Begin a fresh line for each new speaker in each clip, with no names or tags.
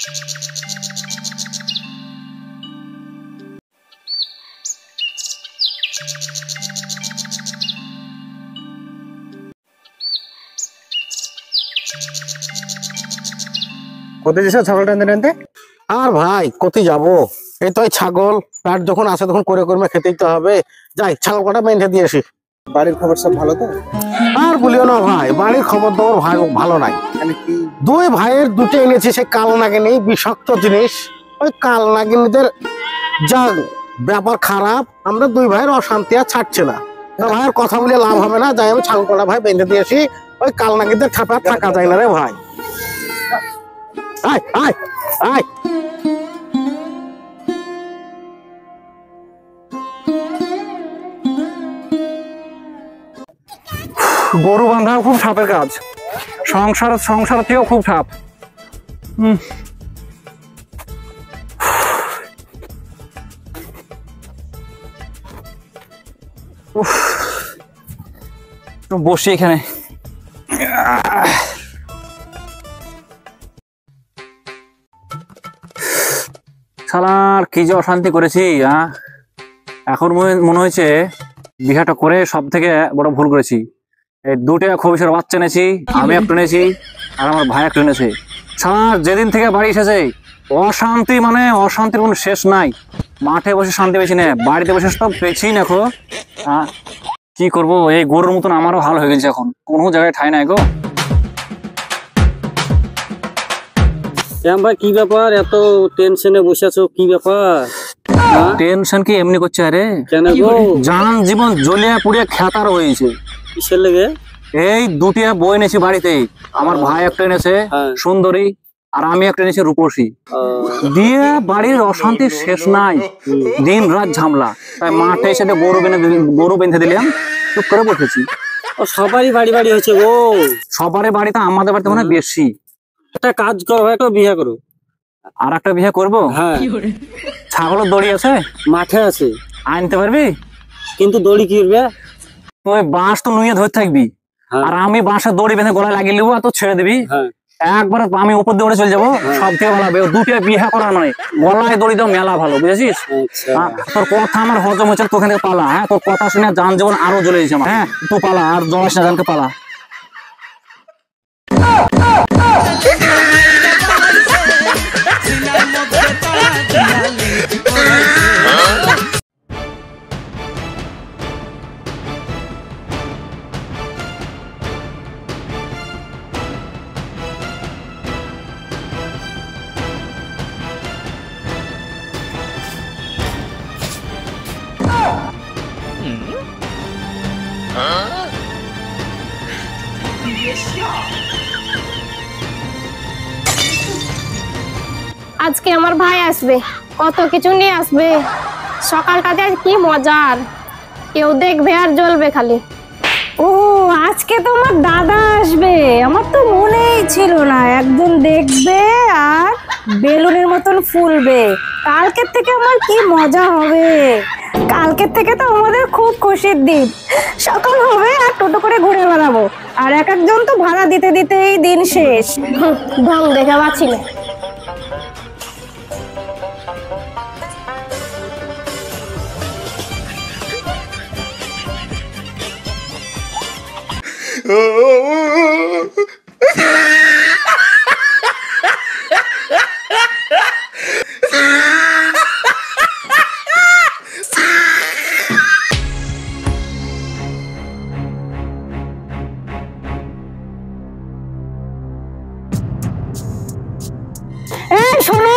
কোথায় যাচ্ছ ছাগল টানতে টানতে? আর ভাই কোথায় যাবো, এই তো ছাগল পেট যখন আসে তখন করে কর্মে খেতেই তো হবে। যাই ছাগল কটা বেঁধে দিয়ে আসি। বাড়ির খবর সব ভালো তো? আর বলিও না ভাই, বাড়ির খবর তো ভাই ভালো নাই। দুই ভাইয়ের দুটো এনেছি, সে কাল নাগিনি বিষাক্ত জিনিস। ওই কাল নাগিনীদের যা ব্যাপার খারাপ, আমরা দুই ভাইয়ের অশান্তি আর ছাড়ছে না। ভাইয়ের কথা বলে লাভ হবে না, যাই আমি ছাগল কটা ভাই বেঁধে দিয়েছি। ওই কাল নাগিনীদের ঠাপা থাকা যায় না রে ভাই। আয় আয় আয়,
গরু বাঁধাও খুব সাপের কাজ, সংসার থেকেও খুব সাপ। বসি এখানে। শালার কি যে অশান্তি করেছি। এখন মনে হয়েছে বিহাটা করে সব থেকে বড় ভুল করেছি। এই দুটো খবিসের বাচ্চা এনেছি, আমি একটা এনেছি আর আমার ভাই একটা এনেছে। শালার যেদিন থেকে বাড়ি এসেছে অশান্তি, মানে অশান্তির কোনো শেষ নাই। মাঠে বসে শান্তি পেয়েছি না, বাড়িতে বসে সব পেয়েছি না গো। কি করবো, এই গরুর মতন আমারও হাল হয়ে গেছে, এখন কোনো জায়গায় ঠাই নাই গো।
ভাই কি ব্যাপার, এত টেনশনে বসে আছো, কি ব্যাপার?
টেনশন কি এমনি করছে? আরে
কেন গো?
জান জীবন জ্বলিয়া পুড়িয়া খেতার হয়েছে।
কিসের লেগে?
এই দুটিয়া বই এনেছি বাড়িতে, আমার ভাই একটা এনেছে সুন্দরী আর আমি একটা এনেছি রূপসী। দিয়ে বাড়ির অশান্তির শেষ নাই, দিন রাত ঝামলা। তাই মাঠে এসে গরু বেঁধে দিলাম, চুপ করে বসেছি।
সবারই বাড়ি বাড়ি হচ্ছে গো।
সবারই বাড়িতে, আমাদের বাড়িতে মানে বেশি।
একটা কাজ করো, একটা বিয়ে করো।
আর একটা বিয়ে করবো?
হ্যাঁ।
ছাগলের দড়ি আছে?
মাঠে আছে।
আনতে পারবি?
কিন্তু দড়ি কি করবে?
ওই বাঁশ তো নুয়ে ধরে থাকবি, আর আমি বাঁশের দড়ি বেঁধে গলায় লাগিয়ে নেবো, আর তো ছেড়ে দিবি। একবার আমি উপর দিয়ে উড়ে চলে যাবো। সব থেকে ভালো হবে দুটো বিয়ে করা নয়, গলায় দড়ি দাও, মেলা ভালো, বুঝেছিস? তোর কথা আমার হজম হয়েছে, তোখান থেকে পালা। হ্যাঁ, তোর কথা শুনে যান জীবন আরো জ্বলে দিয়েছে আমার। হ্যাঁ, তুই পালা, আর জলাস না, জানকে পালা।
আজকে আমার ভাই আসবে, কত কিছু নিয়ে আসবে। সকালটাতে আজ কি মজার, কেউ দেখবে আর জ্বলবে খালি।
ও আজকে তো আমার দাদা আসবে, আমার তো মনেই ছিল না। একজন দেখবে আর বেলুনের মতন ফুলবে। কালকের থেকে আমার কি মজা হবে। কালকের থেকে তো আমাদের খুব খুশির দিন। সকাল হবে আর টোটো করে ঘুরে বেড়াবো, আর এক একজন তো ভাড়া দিতে দিতেই দিন শেষ।
ঢং দেখে পাচ্ছি না।
শোনো,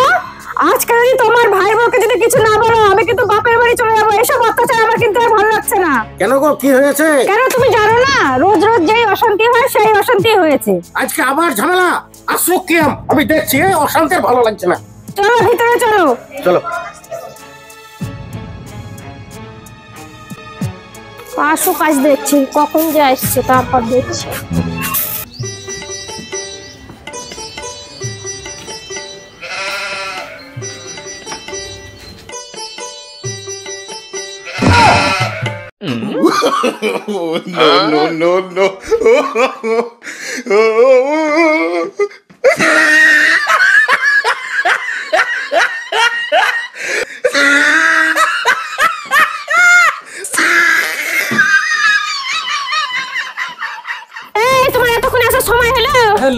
আজকে যদি তোমার ভাই বোনকে যদি কিছু না বলো, আমি কিন্তু বাপের বাড়ি চলে যাবো। এসব অত্যাচার আমার কিন্তু আর ভালো লাগছে না।
কেন গো, কি হয়েছে?
কেন তুমি জানো না, রোজ রোজ যেই অশান্তি হয় সেই অশান্তি হয়েছে।
আজকে আবার ঝামেলা। আসুক কি আমি দেখছি, অশান্তি ভালো লাগছে না।
চলো ভিতরে চলো।
চলো।
আসুক, আজ দেখছি কখন যে আসছে, তারপর দেখছি।
no.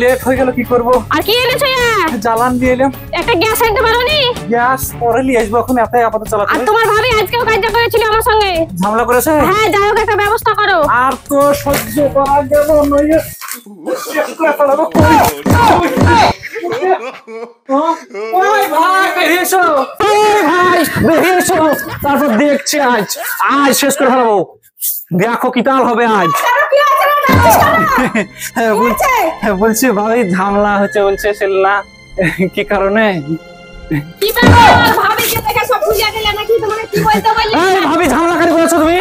লেট হয়ে গেল, কি করবো?
আর কি এনেছো
জ্বালান দিয়ে এলাম।
একটা গ্যাস আনতে পারোনি?
গ্যাস পরে নিয়ে আসবো, এখন এত আপাতত চালাতে
আর তোমার ভাবি আজকেও কাজ করেছিল আমার সঙ্গে,
ঝামেলা করেছে।
হ্যাঁ যাই হোক একটা ব্যবস্থা করো।
আর তো সহ্য করা গেল নইলে তারপর দেখছি আজ আজ শেষ করে ফেলাবো। দেখো কি কাল হবে আজ। বলছি ভাবি ঝামেলা হচ্ছে, বলছে সেল্লা কি কারণে?
কি ব্যাপার ভাবিকে দেখে সব ভুলিয়া গেলে নাকি? তোমাকে কি বলতে বলি?
ভাবি ঝামেলা কারি করেছো তুমি?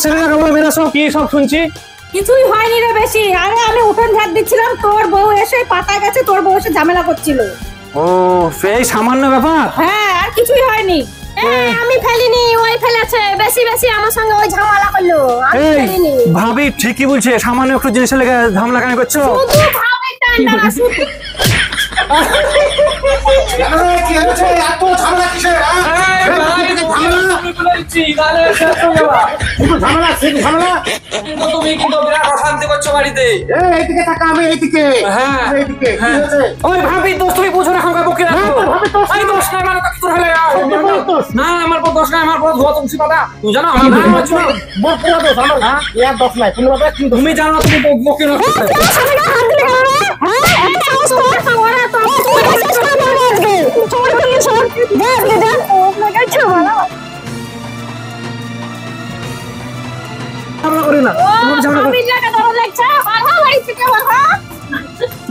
ছেলেটাকে বলে মেরেছো, কি সব শুনছি?
কিছুই হয়নি রে বেশি। আরে আমি উঠোন ঝাড় দিচ্ছিলাম, তোর বউ এসে পাতা গেছে, তোর বউ এসে ঝামেলা করছিল।
ও সেই সামান্য ব্যাপার?
হ্যাঁ আর কিছুই হয়নি।
আমি ফেলিনি, ওই ফেলেছে। বেশি বেশি আমার সঙ্গে ওই ঝামেলা করলো, আমি
এই
ফেলিনি।
ভাবি ঠিকই বলছে, সামান্য একটু জিনিসের লেগে ঝামেলা কেন করছো?
শুধু ভাবি টান্ডা শুধু।
কি হয়েছে? এত ঝামেলা কিসের? ঝামেলা
তুমি কিন্তু বিরাট অশান্তি করছো বাড়িতে।
এইদিকে থাকা, আমি এইদিকে।
হ্যাঁ
এইদিকে কি হয়েছে?
ওই ভাবি দোষ তুমি বুঝো না, এখন বকে রাখো। এই দোষ নাই মানে কি করে হলো? না আমার পর দোষ নাই, আমার পর ধোয়া তুলসী পাতা। তুমি জানো আমার ভাই আমার ছিল
মোর পুরো দোষ আমার। হ্যাঁ ইয়ার দোষ নাই, তুমি বাবা কি
তুমি জানো তুমি বকে রাখো।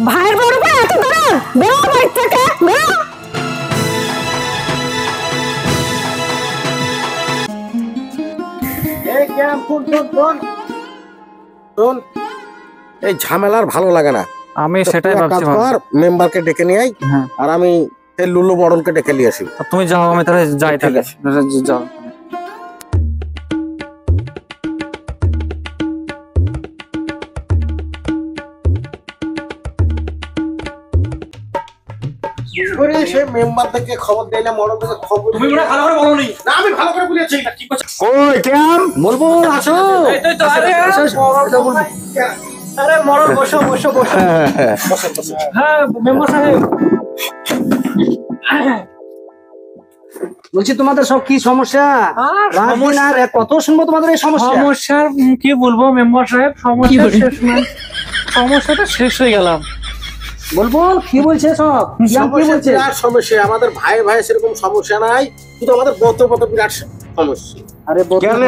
ভাইয়ের বড় ভাই এত ধরো, বেরো বাড়ি থেকে, বেরো।
এই ক্যাম শোন, এই ঝামেলার ভালো লাগে না।
আমি সেটাই ভাবছি।
মেম্বারকে ডেকে নিয়ে আই,
হ্যাঁ
আর আমি এই লুলু মডেলকে ডেকে নিয়ে আসি।
তুমি যাও, আমি তাহলে যাই। তাহলে যাও।
সে মেম্বারদেরকে খবর দিলে মডেলকে খবর।
তুমি মনে ভালো করে বলোনি।
না আমি ভালো করে বলেছি।
কি করছো?
কই ক্যাম বলবো আসো।
এই তো আরে আরে মরণ বসো বসো বসো। হ্যাঁ মেম্বার সাহেব,
বলছি তোমাদের সব কি সমস্যা? আর কত শুনবো তোমাদের এই সমস্যা?
সমস্যার কি বলবো মেম্বার সাহেব, সমস্যা শেষ নাই। সমস্যাটা শেষ হয়ে গেলাম।
বলবো কি বলছে সব? কি বলছে?
বিরাট সমস্যা আমাদের ভাই সেরকম সমস্যা নাই, কিন্তু আমাদের বত বিরাট সমস্যা।
আরে
কেন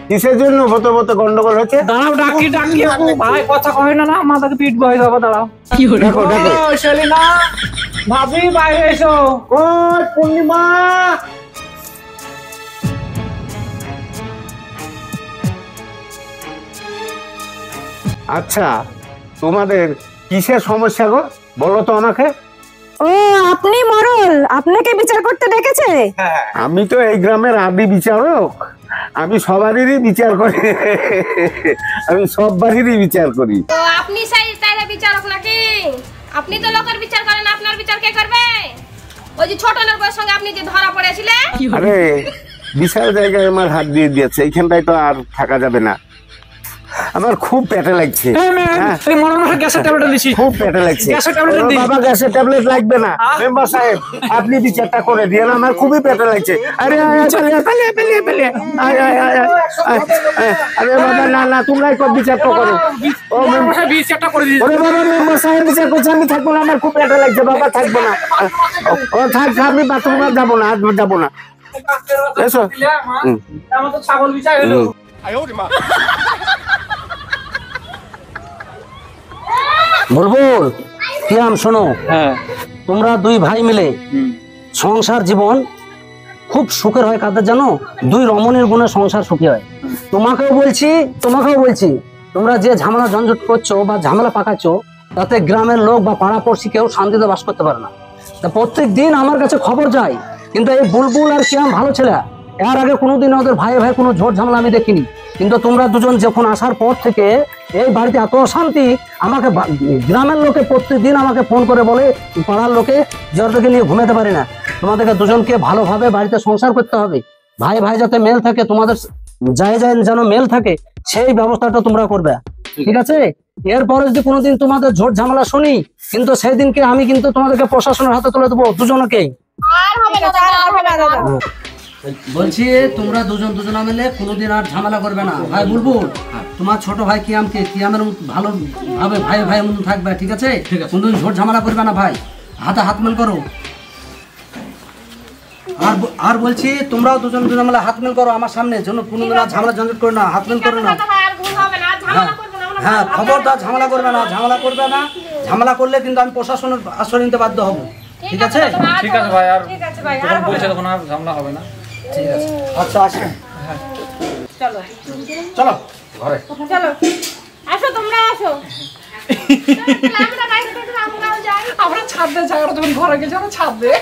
কিসের জন্য বত গন্ডগোল হচ্ছে?
দাঁড়াও ডাকি ভাই কথা কয় না, আমাদেরকে পিট বয় যাবে। দাঁড়াও
দেখো দেখো
সেলিনা ভাবি বাইরে এসো।
কই পূর্ণিমা? আচ্ছা তোমাদের কিসের সমস্যা গো, বলো তো আমাকে।
ও আপনি মরল, আপনাকে বিচার করতে ডেকেছে?
আমি তো এই গ্রামের আদি বিচারক, আমি সবারই বিচার করি। আমি সব বাড়িরই বিচার করি।
তো আপনি সেই তাইলে বিচারক নাকি? আপনি তো লোকের বিচার করেন, আপনার বিচার কে করবে? ওই যে ছোট লোকের সঙ্গে আপনি যে ধরা পড়েছিলেন।
আরে বিশাল জায়গায় আমার হাত দিয়ে দিয়েছে, এইখানটায় তো আর থাকা যাবে না। আমার খুব পেটে লাগছে।
গ্যাসের ট্যাবলেট দিছি।
খুব পেটে লাগছে।
গ্যাসের ট্যাবলেট
ও
দিই।
বাবা গ্যাসের ট্যাবলেট লাগবে না মেম্বার সাহেব, আপনি বিচারটা করে দিন, আমার খুবই পেটে লাগছে। আরে আরে বাবা না না তোমরাই সব বিচারটা করো। ও
বিচারটা করে দিই।
ওরে বাবা মেম্বার সাহেব বিচার করছে, আমি থাকবো না, আমার খুব পেটে লাগছে বাবা, থাকবো না। ও থাক, আমি বাথরুমে যাবো না, যাবো না। এসো।
আমার তো ছাগল বিচার হলো।
বুলবুল কিরাম শোনো,
হ্যাঁ
তোমরা দুই ভাই মিলে সংসার জীবন খুব সুখের হয় কাদের জানো? দুই রমণীর গুণে সংসার সুখী হয়। তোমাকেও বলছি তোমরা যে ঝামেলা ঝঞ্ঝট করছো বা ঝামেলা পাকাচ্ছো, তাতে গ্রামের লোক বা পাড়া পড়শি কেউ শান্তিতে বাস করতে পারে না। তা প্রত্যেক দিন আমার কাছে খবর যায়, কিন্তু এই বুলবুল আর কিরাম ভালো ছেলে, এর আগে কোনোদিন ওদের ভাই কোনো ঝোট ঝামেলা আমি দেখিনি। কিন্তু তোমরা দুজন যখন আসার পর থেকে এই বাড়িতে এত অশান্তি, আমাকে গ্রামের লোকে প্রত্যেকদিন আমাকে ফোন করে বলে, পাড়ার লোকে জ্বরটাকে নিয়ে ঘুমাতে পারে না। তোমাদেরকে দুজনকে ভালোভাবে বাড়িতে সংসার করতে হবে, ভাই যাতে মেল থাকে, তোমাদের যায় যেন মেল থাকে, সেই ব্যবস্থাটা তোমরা করবে, ঠিক আছে? এরপরে যদি কোনোদিন তোমাদের ঝোট ঝামেলা শুনি, কিন্তু সেই দিনকে আমি কিন্তু তোমাদেরকে প্রশাসনের হাতে তুলে দেবো দুজনকেই।
আর হবে না দাদা, আর হবে না দাদা।
বলছি তোমরা দুজনা মিলে কোনোদিন আর ঝামেলা করবে না। ভাই বুলবুল, তোমার ছোট ভাই কিয়ামের ভালো ভাবে ভাই ভাই মতন থাকবে, ঠিক আছে? কোনোদিন ঝোট ঝামেলা করবে না ভাই, হাতে হাত মেল করো। আর বলছি তোমরাও দুজন মিলে হাত মেল করো আমার সামনে, যেন কোনোদিন আর ঝামেলা ঝঞ্ঝট করো না, হাত মেল করো না।
দাদা ভাই আর ভুল হবে না, আর ঝামেলা করবে না, আমরা
হ্যাঁ খবরদার ঝামেলা করবে না, ঝামেলা করলে কিন্তু আমি প্রশাসনের আশ্রয় নিতে বাধ্য হব, ঠিক আছে?
ঠিক আছে ভাই, আর
ঠিক আছে ভাই,
যখন বলছে তখন আর ঝামেলা হবে না।
ঠিক আছে, আচ্ছা আসি।
চলো
চলো ঘরে।
চলো, আসো তোমরা আসো।
আমরা বাইরে থেকে আমরাও যাই।
আমরা ছাদ দিয়ে যাই, ওরা যখন ঘরে গেছে ওরা ছাদ দিয়ে